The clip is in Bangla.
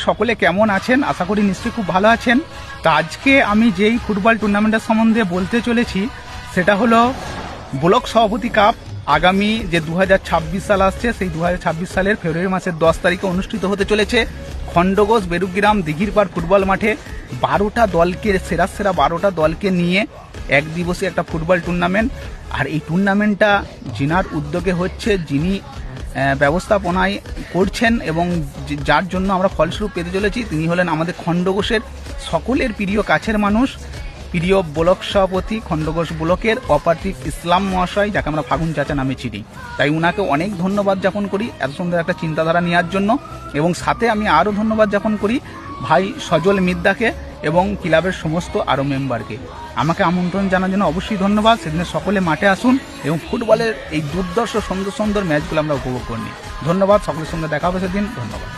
সকলে কেমন আছেন? আশা করি নিশ্চয়ই খুব ভালো আছেন। তো আজকে আমি যেই ফুটবল টুর্নামেন্টের সম্বন্ধে বলতে চলেছি সেটা হলো ব্লক সভাপতি কাপ। আগামী যে 2026 সাল আসছে, সেই 2026 সালের ফেব্রুয়ারি মাসের 10 তারিখে অনুষ্ঠিত হতে চলেছে খণ্ডঘোষ বেরুগ্রাম দিঘিরপাড় ফুটবল মাঠে। 12টা দলকে, সেরা 12টা দলকে নিয়ে এক দিবসীয় একটা ফুটবল টুর্নামেন্ট। আর এই টুর্নামেন্টটা যিনার উদ্যোগে হচ্ছে, যিনি ব্যবস্থাপনায় করছেন এবং যার জন্য আমরা ফলস্বরূপ পেতে চলেছি, তিনি হলেন আমাদের খণ্ডঘোষের সকলের প্রিয় কাছের মানুষ, প্রিয় ব্লক সভাপতি খণ্ডঘোষ ব্লকের অপার্থিক ইসলাম মহাশয়, যাকে আমরা ফাগুন চাচা নামে চিনি। তাই উনাকে অনেক ধন্যবাদ জ্ঞাপন করি এত সুন্দর একটা চিন্তাধারা নেওয়ার জন্য। এবং সাথে আমি আরও ধন্যবাদ জ্ঞাপন করি ভাই সজল মিদ্দাকে এবং ক্লাবের সমস্ত আরও মেম্বারকে। আমাকে আমন্ত্রণ জানার জন্য অবশ্যই ধন্যবাদ। সেদিনে সকলে মাঠে আসুন এবং ফুটবলের এই দুর্দর্শ সুন্দর সুন্দর ম্যাচগুলো আমরা উপভোগ করি। ধন্যবাদ, সকলের সঙ্গে দেখা হবে সেদিন। ধন্যবাদ।